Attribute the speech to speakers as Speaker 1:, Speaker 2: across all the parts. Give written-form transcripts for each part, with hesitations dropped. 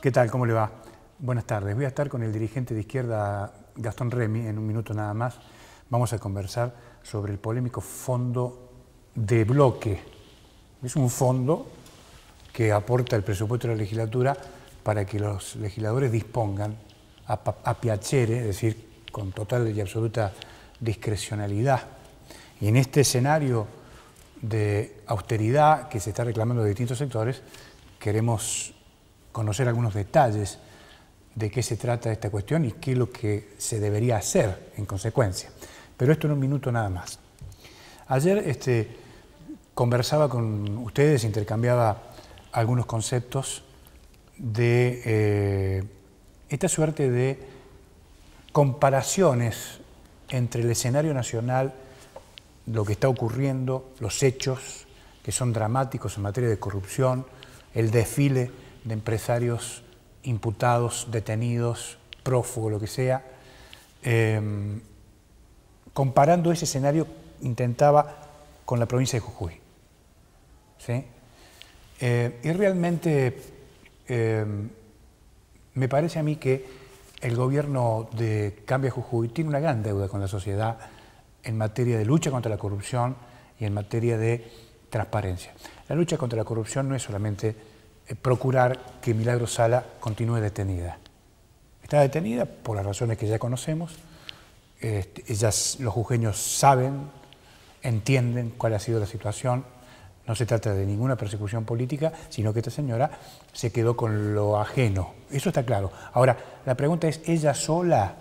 Speaker 1: ¿Qué tal? ¿Cómo le va? Buenas tardes. Voy a estar con el dirigente de izquierda, Gastón Remy, en un minuto nada más. Vamos a conversar sobre el polémico fondo de bloque. Es un fondo que aporta el presupuesto de la legislatura para que los legisladores dispongan a piacere, es decir, con total y absoluta discrecionalidad. Y en este escenario de austeridad que se está reclamando de distintos sectores, queremos conocer algunos detalles de qué se trata esta cuestión y qué es lo que se debería hacer en consecuencia. Pero esto en un minuto nada más. Ayer conversaba con ustedes, intercambiaba algunos conceptos de esta suerte de comparaciones entre el escenario nacional, lo que está ocurriendo, los hechos que son dramáticos en materia de corrupción, el desfile de empresarios imputados, detenidos, prófugos, lo que sea. Comparando ese escenario, intentaba con la provincia de Jujuy. ¿Sí? Y realmente me parece a mí que el gobierno de Cambia Jujuy tiene una gran deuda con la sociedad en materia de lucha contra la corrupción y en materia de transparencia. La lucha contra la corrupción no es solamente procurar que Milagro Sala continúe detenida. Está detenida por las razones que ya conocemos. Los jujeños saben, entienden cuál ha sido la situación. No se trata de ninguna persecución política, sino que esta señora se quedó con lo ajeno. Eso está claro. Ahora, la pregunta es, ¿ella sola?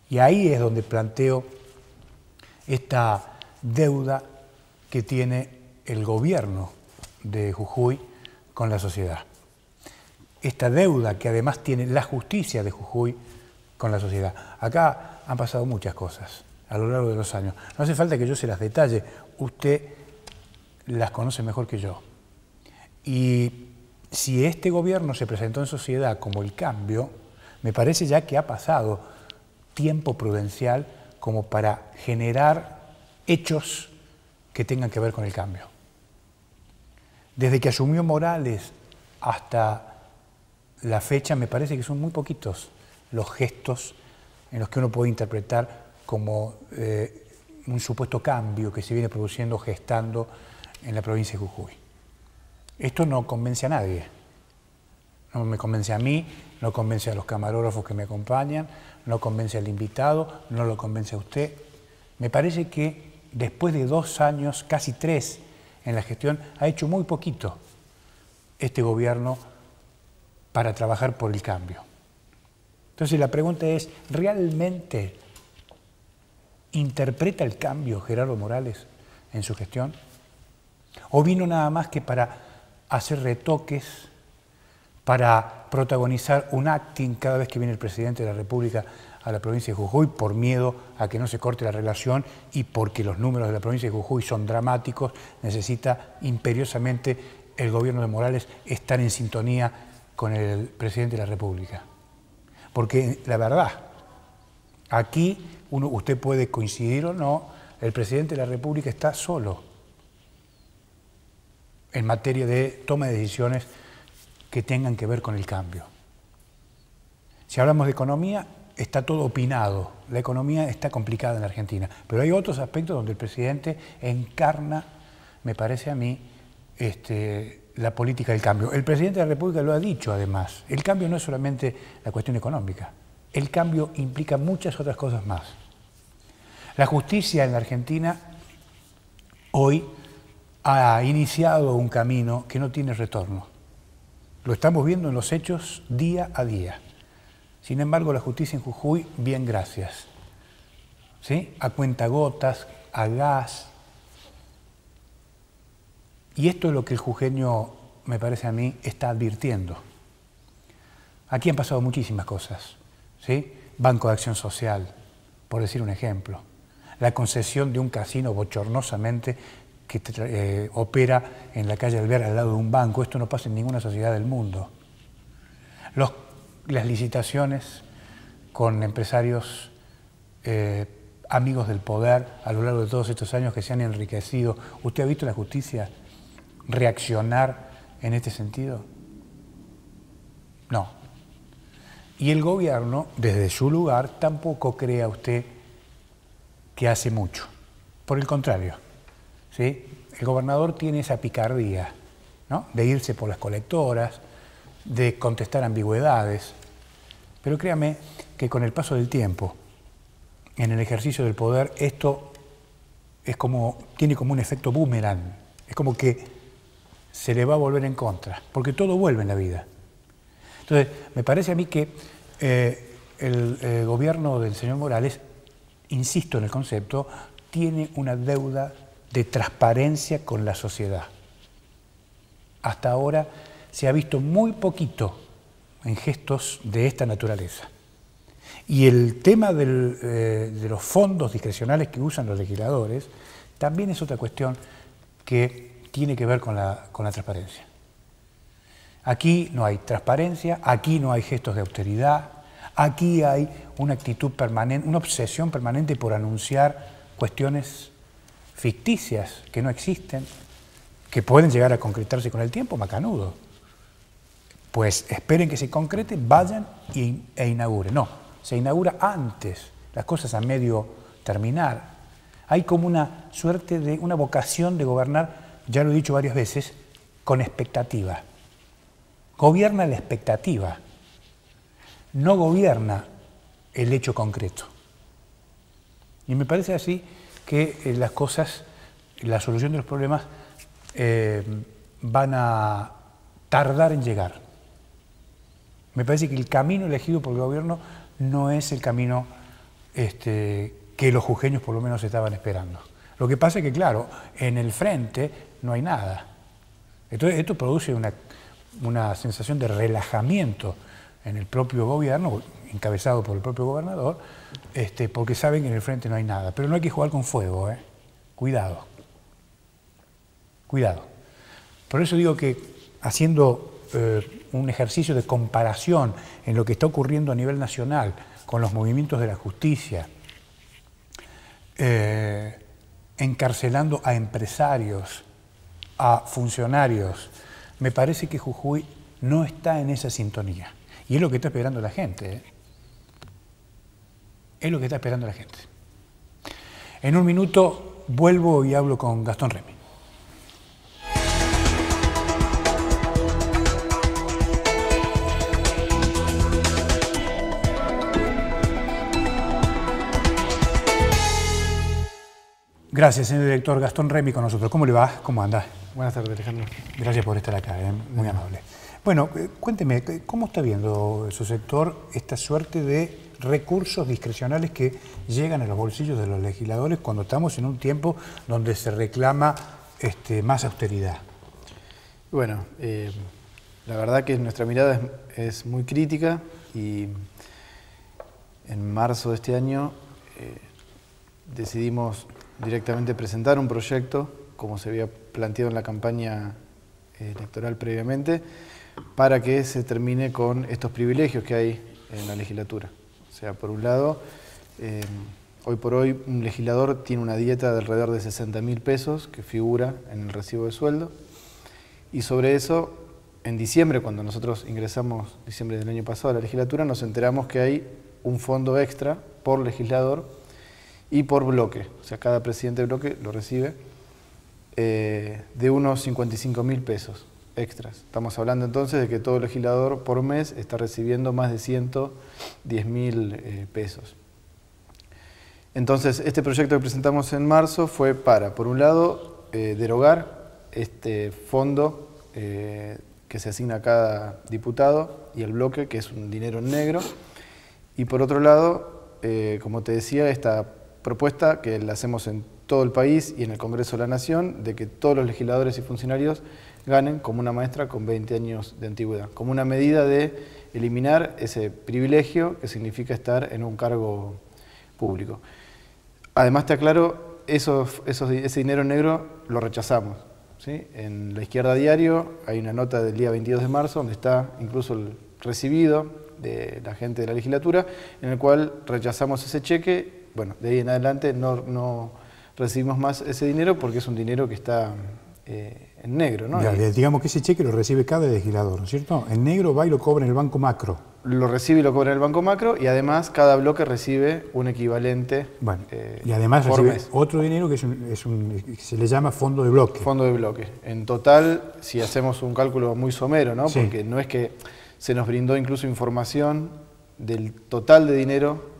Speaker 1: Y ahí es donde planteo esta deuda que tiene el gobierno de Jujuy con la sociedad. Esta deuda que además tiene la justicia de Jujuy con la sociedad. Acá han pasado muchas cosas a lo largo de los años. No hace falta que yo se las detalle, usted las conoce mejor que yo. Y si este gobierno se presentó en sociedad como el cambio, me parece ya que ha pasado tiempo prudencial como para generar hechos que tengan que ver con el cambio. Desde que asumió Morales hasta la fecha, me parece que son muy poquitos los gestos en los que uno puede interpretar como un supuesto cambio que se viene produciendo, gestando en la provincia de Jujuy. Esto no convence a nadie. No me convence a mí, no convence a los camarógrafos que me acompañan, no convence al invitado, no lo convence a usted. Me parece que después de 2 años, casi 3, en la gestión, ha hecho muy poquito este gobierno para trabajar por el cambio. Entonces la pregunta es, ¿realmente interpreta el cambio Gerardo Morales en su gestión? ¿O vino nada más que para hacer retoques, para protagonizar un acting cada vez que viene el presidente de la República a la provincia de Jujuy por miedo a que no se corte la relación y porque los números de la provincia de Jujuy son dramáticos, necesita imperiosamente el gobierno de Morales estar en sintonía con el presidente de la República? Porque la verdad, aquí usted puede coincidir o no, el presidente de la República está solo en materia de toma de decisiones que tengan que ver con el cambio. Si hablamos de economía, está todo opinado. La economía está complicada en la Argentina, pero hay otros aspectos donde el presidente encarna, me parece a mí, la política del cambio. El presidente de la República lo ha dicho además. El cambio no es solamente la cuestión económica. El cambio implica muchas otras cosas más. La justicia en la Argentina hoy ha iniciado un camino que no tiene retorno. Lo estamos viendo en los hechos día a día. Sin embargo, la justicia en Jujuy, bien, gracias. ¿Sí? A cuentagotas, a gas. Y esto es lo que el jujeño, me parece a mí, está advirtiendo. Aquí han pasado muchísimas cosas. ¿Sí? Banco de Acción Social, por decir un ejemplo. La concesión de un casino bochornosamente que opera en la calle Alvear al lado de un banco. Esto no pasa en ninguna sociedad del mundo. Las licitaciones con empresarios amigos del poder a lo largo de todos estos años que se han enriquecido. ¿Usted ha visto la justicia reaccionar en este sentido? No. Y el gobierno, desde su lugar, tampoco crea usted que hace mucho. Por el contrario, ¿sí? El gobernador tiene esa picardía, ¿no?, de irse por las colectoras, de contestar ambigüedades. Pero créame que con el paso del tiempo, en el ejercicio del poder, esto tiene como un efecto boomerang. Es como que se le va a volver en contra, porque todo vuelve en la vida. Entonces, me parece a mí que el gobierno del señor Morales, insisto en el concepto, tiene una deuda de transparencia con la sociedad. Hasta ahora se ha visto muy poquito en gestos de esta naturaleza. Y el tema de los fondos discrecionales que usan los legisladores también es otra cuestión que tiene que ver con la transparencia. Aquí no hay transparencia, aquí no hay gestos de austeridad, aquí hay una actitud permanente, una obsesión permanente por anunciar cuestiones ficticias que no existen, que pueden llegar a concretarse con el tiempo, macanudo. Pues esperen que se concreten, vayan e inauguren. No, se inaugura antes, las cosas a medio terminar. Hay como una suerte de, una vocación de gobernar, ya lo he dicho varias veces, con expectativa. Gobierna la expectativa, no gobierna el hecho concreto. Y me parece así que las cosas, la solución de los problemas van a tardar en llegar. Me parece que el camino elegido por el gobierno no es el camino que los jujeños por lo menos estaban esperando. Lo que pasa es que, claro, en el frente no hay nada. Entonces, esto produce una sensación de relajamiento en el propio gobierno, encabezado por el propio gobernador, porque saben que en el frente no hay nada. Pero no hay que jugar con fuego, ¿eh? Cuidado. Cuidado. Por eso digo que haciendo un ejercicio de comparación en lo que está ocurriendo a nivel nacional con los movimientos de la justicia, encarcelando a empresarios, a funcionarios, me parece que Jujuy no está en esa sintonía. Y es lo que está esperando la gente, ¿eh? Es lo que está esperando la gente. En un minuto vuelvo y hablo con Gastón Remy. Gracias, señor director. Gastón Remy con nosotros. ¿Cómo le va? ¿Cómo anda?
Speaker 2: Buenas tardes, Alejandro.
Speaker 1: Gracias por estar acá, muy amable. Bueno, cuénteme, ¿cómo está viendo su sector esta suerte de recursos discrecionales que llegan a los bolsillos de los legisladores cuando estamos en un tiempo donde se reclama más austeridad?
Speaker 2: Bueno, la verdad que nuestra mirada es muy crítica y en marzo de este año decidimos directamente presentar un proyecto, como se había planteado en la campaña electoral previamente, para que se termine con estos privilegios que hay en la legislatura. O sea, por un lado, hoy por hoy un legislador tiene una dieta de alrededor de 60.000 pesos que figura en el recibo de sueldo, y sobre eso, en diciembre, cuando nosotros ingresamos, diciembre del año pasado, a la legislatura, nos enteramos que hay un fondo extra por legislador y por bloque, o sea, cada presidente de bloque lo recibe, de unos 55.000 pesos extras. Estamos hablando entonces de que todo legislador por mes está recibiendo más de 110.000 pesos. Entonces, este proyecto que presentamos en marzo fue para, por un lado, derogar este fondo que se asigna a cada diputado y el bloque, que es un dinero en negro, y por otro lado, como te decía, esta propuesta que la hacemos en todo el país y en el Congreso de la Nación, de que todos los legisladores y funcionarios ganen como una maestra con 20 años de antigüedad, como una medida de eliminar ese privilegio que significa estar en un cargo público. Además, te aclaro, ese dinero negro lo rechazamos, ¿sí? En La Izquierda Diario hay una nota del día 22 de marzo donde está incluso el recibido de la gente de la legislatura, en el cual rechazamos ese cheque. Bueno, de ahí en adelante no recibimos más ese dinero porque es un dinero que está negro, ¿no?
Speaker 1: Digamos que ese cheque lo recibe cada legislador, ¿no es cierto? En negro va y lo cobra en el Banco Macro.
Speaker 2: Lo recibe y lo cobra en el Banco Macro, y además cada bloque recibe un equivalente.
Speaker 1: Bueno, y además recibe
Speaker 2: mes.
Speaker 1: otro dinero que se le llama fondo de bloque.
Speaker 2: Fondo de bloque. En total, si hacemos un cálculo muy somero, ¿no?
Speaker 1: Sí.
Speaker 2: Porque no es que se nos brindó incluso información del total de dinero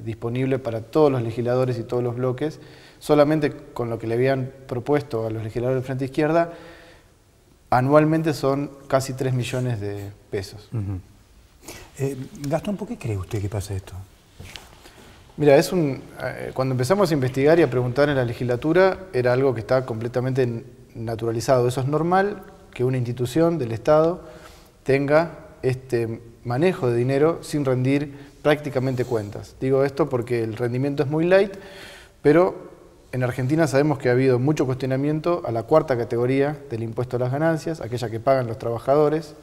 Speaker 2: disponible para todos los legisladores y todos los bloques, solamente con lo que le habían propuesto a los legisladores del Frente Izquierda, anualmente son casi 3 millones de pesos.
Speaker 1: Gastón, ¿por qué cree usted que pasa esto?
Speaker 2: Mira, cuando empezamos a investigar y a preguntar en la legislatura, era algo que está completamente naturalizado. Eso es normal, que una institución del Estado tenga este manejo de dinero sin rendir prácticamente cuentas. Digo esto porque el rendimiento es muy light, pero en Argentina sabemos que ha habido mucho cuestionamiento a la cuarta categoría del impuesto a las ganancias, aquella que pagan los trabajadores,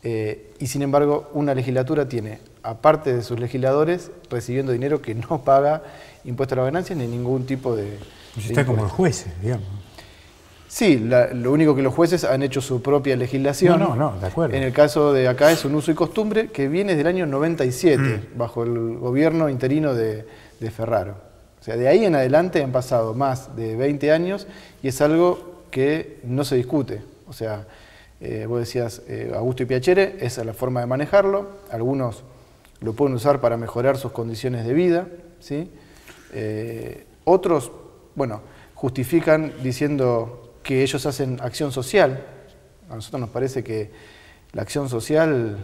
Speaker 2: y sin embargo una legislatura tiene, aparte de sus legisladores, recibiendo dinero que no paga impuesto a las ganancias ni ningún tipo de...
Speaker 1: Está como los jueces, digamos.
Speaker 2: Sí, lo único que los jueces han hecho su propia legislación.
Speaker 1: No, de acuerdo.
Speaker 2: En el caso de acá es un uso y costumbre que viene del año 97, bajo el gobierno interino de Ferraro. O sea, de ahí en adelante han pasado más de 20 años y es algo que no se discute. O sea, vos decías, Augusto y Piacere, esa es la forma de manejarlo. Algunos lo pueden usar para mejorar sus condiciones de vida, ¿sí? Otros, bueno, justifican diciendo que ellos hacen acción social. A nosotros nos parece que la acción social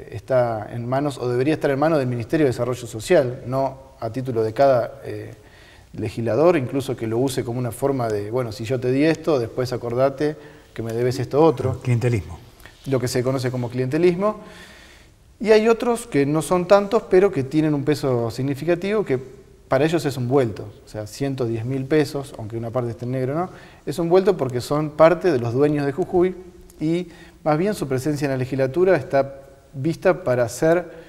Speaker 2: está en manos, o debería estar en manos del Ministerio de Desarrollo Social, no a título de cada legislador, incluso que lo use como una forma de, bueno, si yo te di esto, después acordate que me debes esto otro.
Speaker 1: Clientelismo.
Speaker 2: Lo que se conoce como clientelismo. Y hay otros que no son tantos, pero que tienen un peso significativo, que para ellos es un vuelto, o sea, 110.000 pesos, aunque una parte esté en negro, ¿no? Es un vuelto porque son parte de los dueños de Jujuy y más bien su presencia en la legislatura está vista para hacer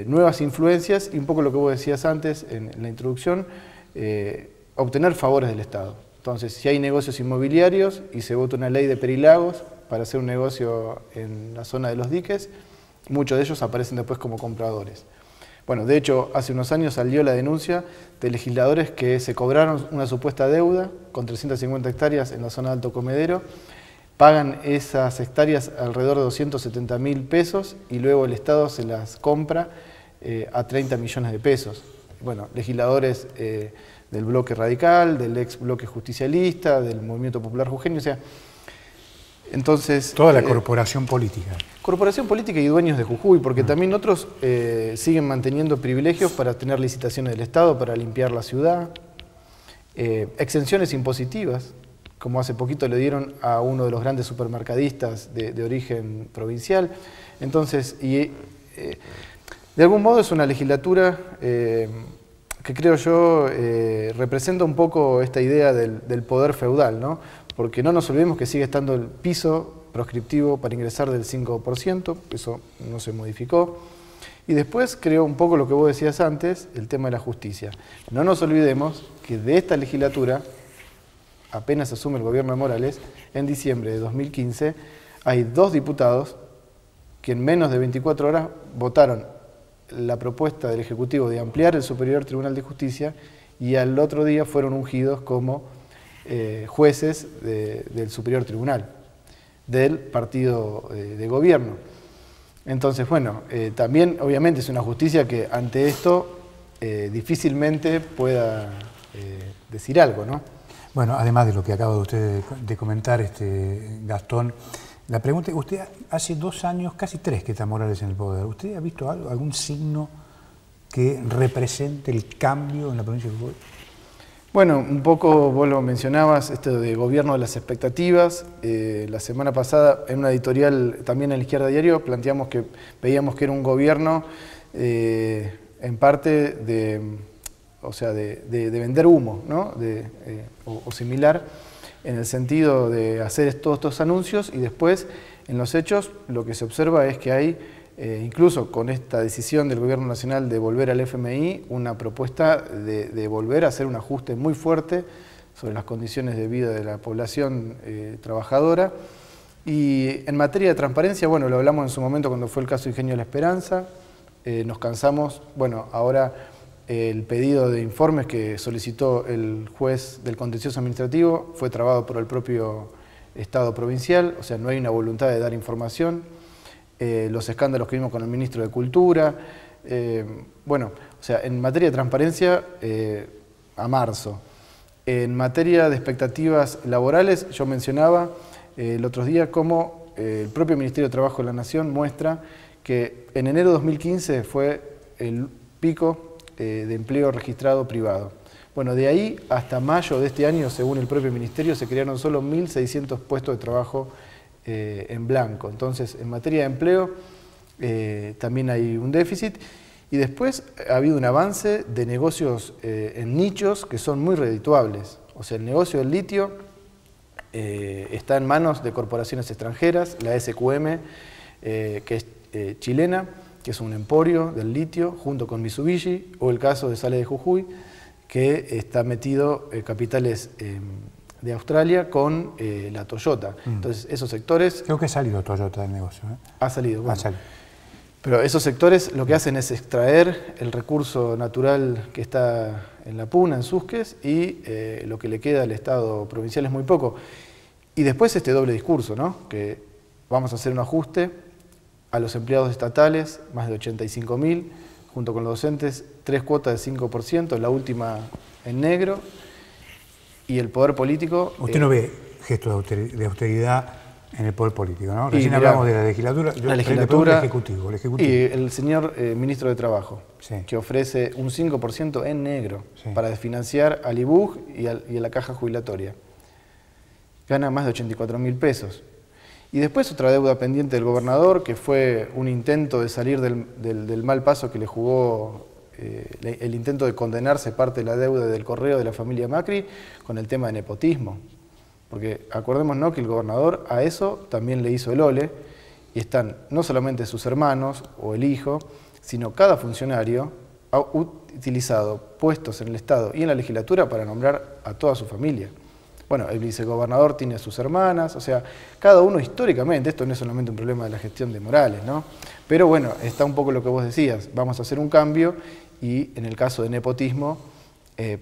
Speaker 2: nuevas influencias y un poco lo que vos decías antes en la introducción, obtener favores del Estado. Entonces, si hay negocios inmobiliarios y se vota una ley de perilagos para hacer un negocio en la zona de los diques, muchos de ellos aparecen después como compradores. Bueno, de hecho, hace unos años salió la denuncia de legisladores que se cobraron una supuesta deuda con 350 hectáreas en la zona de Alto Comedero, pagan esas hectáreas alrededor de 270.000 pesos y luego el Estado se las compra a 30 millones de pesos. Bueno, legisladores del bloque radical, del ex bloque justicialista, del Movimiento Popular Jujeño, o sea, entonces...
Speaker 1: Toda la corporación política.
Speaker 2: Corporación política y dueños de Jujuy, porque también otros siguen manteniendo privilegios para tener licitaciones del Estado, para limpiar la ciudad, exenciones impositivas, como hace poquito le dieron a uno de los grandes supermercadistas de origen provincial. Entonces, de algún modo es una legislatura que creo yo representa un poco esta idea del poder feudal, ¿no? Porque no nos olvidemos que sigue estando el piso proscriptivo para ingresar del 5%, eso no se modificó. Y después creo un poco lo que vos decías antes, el tema de la justicia. No nos olvidemos que de esta legislatura, apenas asume el gobierno de Morales, en diciembre de 2015, hay 2 diputados que en menos de 24 horas votaron la propuesta del Ejecutivo de ampliar el Superior Tribunal de Justicia y al otro día fueron ungidos como jueces del Superior Tribunal, del partido de gobierno. Entonces, bueno, también obviamente es una justicia que ante esto difícilmente pueda decir algo, ¿no?
Speaker 1: Bueno, además de lo que acaba de usted de comentar, Gastón, la pregunta es, usted hace 2 años, casi 3 que está Morales en el poder, ¿usted ha visto algún signo que represente el cambio en la provincia de Jujuy?
Speaker 2: Bueno, un poco vos lo mencionabas, esto de gobierno de las expectativas. La semana pasada, en una editorial también en La Izquierda Diario, planteamos que veíamos que era un gobierno en parte de vender humo, ¿no? O similar, en el sentido de hacer todos estos anuncios y después, en los hechos, lo que se observa es que hay, incluso con esta decisión del Gobierno Nacional de volver al FMI, una propuesta de volver a hacer un ajuste muy fuerte sobre las condiciones de vida de la población trabajadora. Y en materia de transparencia, bueno, lo hablamos en su momento cuando fue el caso Ingenio La Esperanza, nos cansamos, bueno, ahora el pedido de informes que solicitó el juez del contencioso administrativo fue trabado por el propio Estado provincial, o sea, no hay una voluntad de dar información, los escándalos que vimos con el ministro de Cultura, bueno, o sea, en materia de transparencia, a marzo. En materia de expectativas laborales, yo mencionaba el otro día cómo el propio Ministerio de Trabajo de la Nación muestra que en enero de 2015 fue el pico de empleo registrado privado. Bueno, de ahí hasta mayo de este año, según el propio Ministerio, se crearon solo 1.600 puestos de trabajo en blanco. Entonces, en materia de empleo también hay un déficit. Y después ha habido un avance de negocios en nichos que son muy redituables. O sea, el negocio del litio está en manos de corporaciones extranjeras, la SQM, que es chilena, que es un emporio del litio, junto con Mitsubishi, o el caso de Sales de Jujuy, que está metido capitales de Australia con la Toyota. Entonces, esos sectores...
Speaker 1: Creo que ha salido Toyota del negocio.
Speaker 2: Ha salido, bueno.
Speaker 1: Ha salido.
Speaker 2: Pero esos sectores lo que hacen es extraer el recurso natural que está en la puna, en Susques, y lo que le queda al Estado provincial es muy poco. Y después este doble discurso, ¿no? Que vamos a hacer un ajuste a los empleados estatales, más de 85.000, junto con los docentes, 3 cuotas de 5%, la última en negro, y el poder político...
Speaker 1: Usted no ve gestos de austeridad en el poder político, ¿no? Recién
Speaker 2: mirá,
Speaker 1: hablamos de la legislatura,
Speaker 2: la legislatura
Speaker 1: el ejecutivo.
Speaker 2: Y el señor ministro de Trabajo,
Speaker 1: sí,
Speaker 2: que ofrece un 5% en negro,
Speaker 1: sí,
Speaker 2: para desfinanciar al IBUG y a la caja jubilatoria. Gana más de 84.000 pesos. Y después otra deuda pendiente del gobernador, que fue un intento de salir del mal paso que le jugó, el intento de condenarse parte de la deuda del correo de la familia Macri con el tema de nepotismo. Porque acordémonos que el gobernador a eso también le hizo el ole, y están no solamente sus hermanos o el hijo, sino cada funcionario ha utilizado puestos en el Estado y en la legislatura para nombrar a toda su familia. Bueno, el vicegobernador tiene a sus hermanas, o sea, cada uno históricamente, esto no es solamente un problema de la gestión de Morales, ¿no? Pero bueno, está un poco lo que vos decías, vamos a hacer un cambio, y en el caso de nepotismo,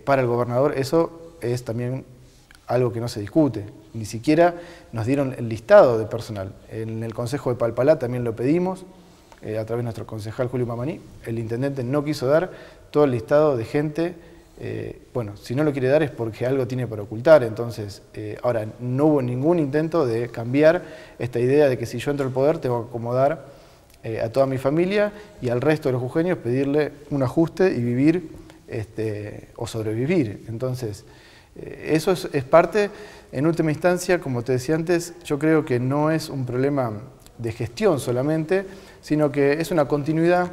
Speaker 2: para el gobernador eso es también algo que no se discute. Ni siquiera nos dieron el listado de personal. En el Consejo de Palpalá también lo pedimos, a través de nuestro concejal Julio Mamaní. El intendente no quiso dar todo el listado de gente. Bueno, si no lo quiere dar es porque algo tiene para ocultar. Entonces, ahora, no hubo ningún intento de cambiar esta idea de que si yo entro al poder tengo que acomodar a toda mi familia y al resto de los jujeños pedirle un ajuste y vivir o sobrevivir. Entonces, eso es parte, en última instancia, como te decía antes, yo creo que no es un problema de gestión solamente, sino que es una continuidad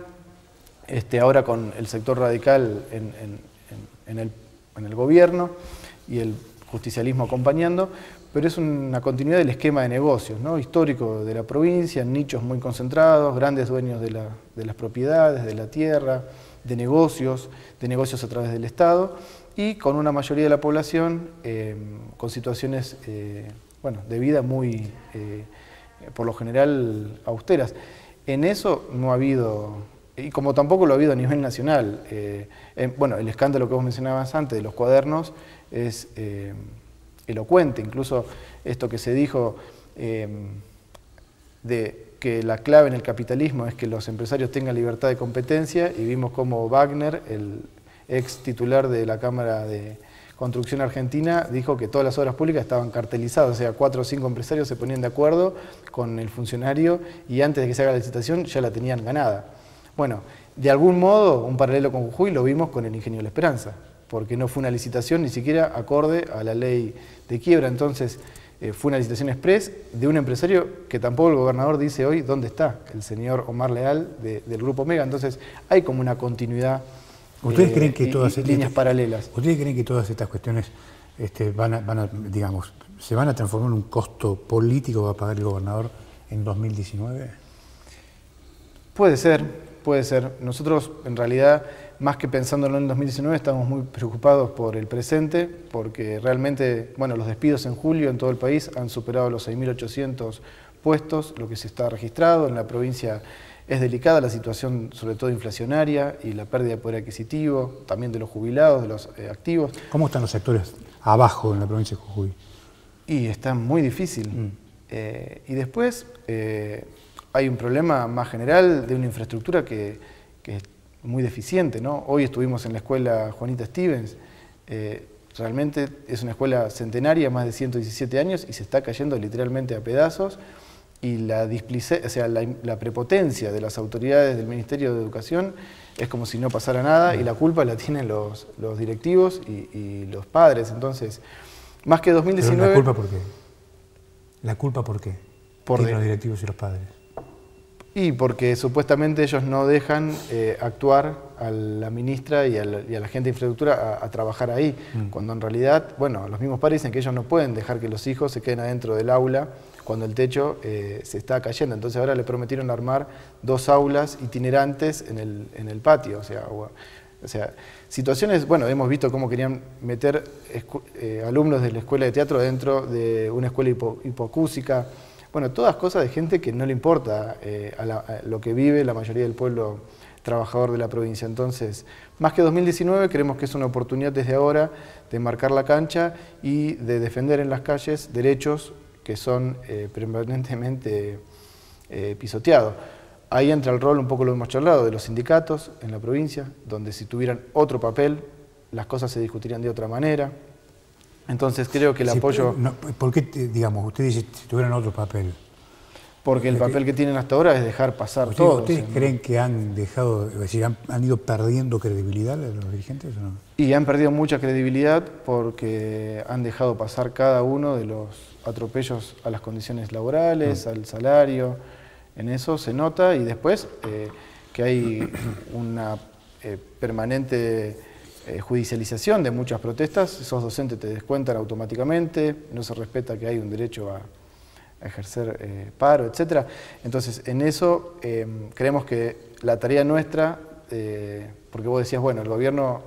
Speaker 2: ahora con el sector radical en el gobierno y el justicialismo acompañando, pero es una continuidad del esquema de negocios, ¿no? Histórico de la provincia, nichos muy concentrados, grandes dueños de las propiedades, de la tierra, de negocios a través del Estado, y con una mayoría de la población con situaciones bueno, de vida muy, por lo general, austeras. En eso no ha habido, y como tampoco lo ha habido a nivel nacional. Bueno, el escándalo que vos mencionabas antes de los cuadernos es elocuente, incluso esto que se dijo de que la clave en el capitalismo es que los empresarios tengan libertad de competencia, y vimos cómo Wagner, el ex titular de la Cámara de Construcción Argentina, dijo que todas las obras públicas estaban cartelizadas, o sea, 4 o 5 empresarios se ponían de acuerdo con el funcionario y antes de que se haga la licitación ya la tenían ganada. Bueno, de algún modo, un paralelo con Jujuy lo vimos con el Ingenio La Esperanza, porque no fue una licitación ni siquiera acorde a la ley de quiebra. Entonces, fue una licitación express de un empresario que tampoco el gobernador dice hoy dónde está, el señor Omar Leal del Grupo Mega. Entonces, hay como una continuidad.
Speaker 1: ¿Ustedes creen que
Speaker 2: líneas paralelas?
Speaker 1: ¿Ustedes creen que todas estas cuestiones digamos, se van a transformar en un costo político que va a pagar el gobernador en 2019?
Speaker 2: Puede ser, puede ser. Nosotros, en realidad, más que pensándolo en 2019, estamos muy preocupados por el presente, porque realmente, bueno, los despidos en julio en todo el país han superado los 6.800 puestos, lo que se está registrado. En la provincia es delicada la situación, sobre todo inflacionaria, y la pérdida de poder adquisitivo, también de los jubilados, de los activos.
Speaker 1: ¿Cómo están los sectores abajo en la provincia de Jujuy?
Speaker 2: Y está muy difícil. Y después hay un problema más general de una infraestructura que es muy deficiente, ¿no? Hoy estuvimos en la escuela Juanita Stevens, realmente es una escuela centenaria, más de 117 años, y se está cayendo literalmente a pedazos, y la prepotencia de las autoridades del Ministerio de Educación es como si no pasara nada, y la culpa la tienen los directivos y los padres. Entonces, más que 2019...
Speaker 1: ¿Pero la culpa por qué? ¿La culpa por qué? Por los directivos y los padres.
Speaker 2: Y porque supuestamente ellos no dejan actuar a la ministra y a la gente de infraestructura a trabajar ahí, cuando en realidad, bueno, los mismos padres dicen que ellos no pueden dejar que los hijos se queden adentro del aula cuando el techo se está cayendo. Entonces ahora le prometieron armar 2 aulas itinerantes en el patio, o sea, situaciones, bueno, hemos visto cómo querían meter alumnos de la escuela de teatro dentro de una escuela hipoacústica. Bueno, todas cosas de gente que no le importa a lo que vive la mayoría del pueblo trabajador de la provincia. Entonces, más que 2019, creemos que es una oportunidad desde ahora de marcar la cancha y de defender en las calles derechos que son permanentemente pisoteados. Ahí entra el rol, un poco lo hemos charlado, de los sindicatos en la provincia, donde si tuvieran otro papel, las cosas se discutirían de otra manera. Entonces creo que el apoyo...
Speaker 1: ¿Por qué, digamos, usted dice si tuvieran otro papel?
Speaker 2: Porque el papel que tienen hasta ahora es dejar pasar todo.
Speaker 1: ¿Ustedes creen que han dejado, es decir, han ido perdiendo credibilidad los dirigentes o no?
Speaker 2: Y han perdido mucha credibilidad porque han dejado pasar cada uno de los atropellos a las condiciones laborales, al salario. En eso se nota, y después que hay una permanente judicialización de muchas protestas. Esos docentes te descuentan automáticamente, no se respeta que hay un derecho a ejercer paro, etc. Entonces, en eso creemos que la tarea nuestra, porque vos decías, bueno, el gobierno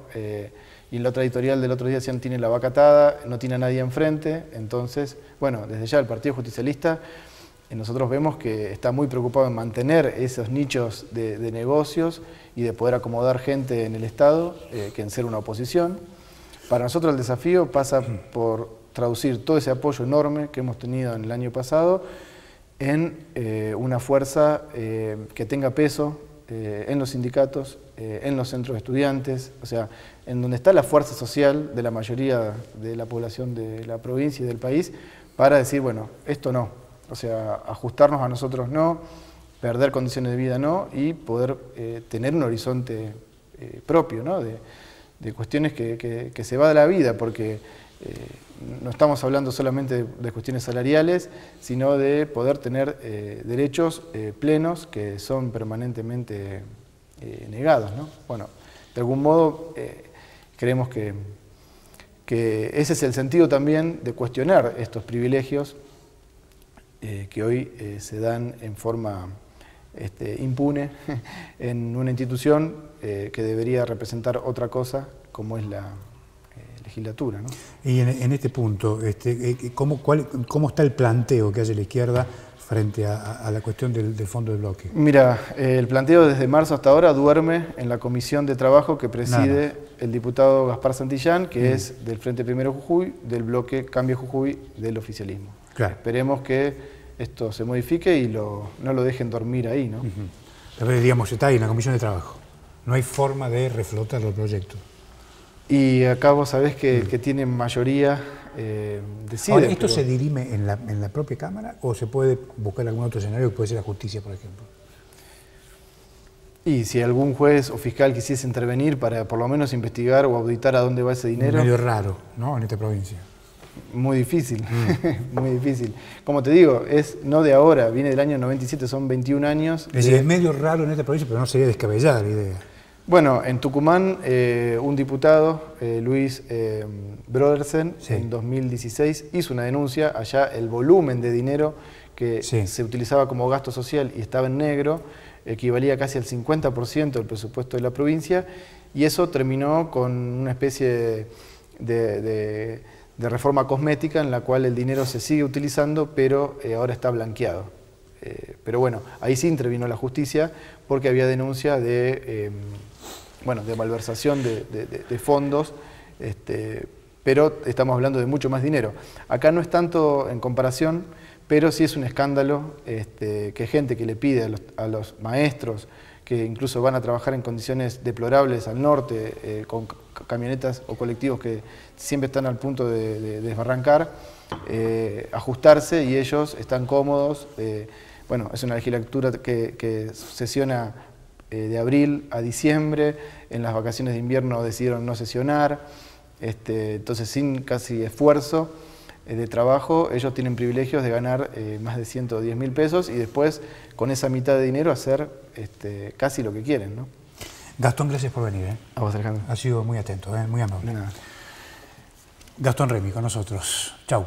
Speaker 2: y la otra editorial del otro día decían tiene la vaca atada, no tiene a nadie enfrente. Entonces, bueno, desde ya el Partido Justicialista, nosotros vemos que está muy preocupado en mantener esos nichos de negocios y de poder acomodar gente en el Estado que en ser una oposición. Para nosotros el desafío pasa por traducir todo ese apoyo enorme que hemos tenido en el año pasado en una fuerza que tenga peso en los sindicatos, en los centros de estudiantes, o sea, en donde está la fuerza social de la mayoría de la población de la provincia y del país, para decir, bueno, esto no. O sea, ajustarnos a nosotros no, perder condiciones de vida no, y poder tener un horizonte propio, ¿no? de cuestiones que se va de la vida, porque no estamos hablando solamente de cuestiones salariales, sino de poder tener derechos plenos que son permanentemente negados, ¿no? Bueno, de algún modo creemos que ese es el sentido también de cuestionar estos privilegios que hoy se dan en forma impune en una institución que debería representar otra cosa, como es la legislatura, ¿no?
Speaker 1: Y en este punto, ¿cómo está el planteo que hace la izquierda frente a la cuestión del fondo de bloque?
Speaker 2: Mira, el planteo desde marzo hasta ahora duerme en la comisión de trabajo que preside el diputado Gaspar Santillán, que es del Frente Primero Jujuy, del bloque Cambio Jujuy, del oficialismo. Claro. Esperemos que esto se modifique y no lo dejen dormir ahí, ¿no?
Speaker 1: Pero, digamos, está ahí en la comisión de trabajo. No hay forma de reflotar los proyectos.
Speaker 2: Y acá vos sabés que tienen mayoría, decide.
Speaker 1: Ahora, ¿esto se dirime en la propia Cámara o se puede buscar algún otro escenario que puede ser la justicia, por ejemplo?
Speaker 2: Y si algún juez o fiscal quisiese intervenir para por lo menos investigar o auditar a dónde va ese dinero...
Speaker 1: Medio raro, ¿no?, en esta provincia.
Speaker 2: Muy difícil, muy difícil. Como te digo, es no de ahora, viene del año 97, son 21 años.
Speaker 1: Es decir, es medio raro en esta provincia, pero no sería descabellada la idea.
Speaker 2: Bueno, en Tucumán, un diputado, Luis Brodersen, en 2016 hizo una denuncia. Allá el volumen de dinero que se utilizaba como gasto social y estaba en negro, equivalía casi al 50% del presupuesto de la provincia, y eso terminó con una especie de reforma cosmética en la cual el dinero se sigue utilizando, pero ahora está blanqueado. Pero bueno, ahí sí intervino la justicia porque había denuncia de malversación de fondos, pero estamos hablando de mucho más dinero. Acá no es tanto en comparación, pero sí es un escándalo que gente que le pide a los maestros, que incluso van a trabajar en condiciones deplorables al norte, con camionetas o colectivos que siempre están al punto de desbarrancar, ajustarse, y ellos están cómodos. Es una legislatura que sesiona de abril a diciembre. En las vacaciones de invierno decidieron no sesionar, entonces sin casi esfuerzo de trabajo, ellos tienen privilegios de ganar más de 110.000 pesos y después con esa mitad de dinero hacer casi lo que quieren, ¿no?
Speaker 1: Gastón, gracias por venir.
Speaker 2: A vos, Alejandro.
Speaker 1: Ha sido muy atento, muy amable.
Speaker 2: De nada.
Speaker 1: Gastón Remy con nosotros. Chau.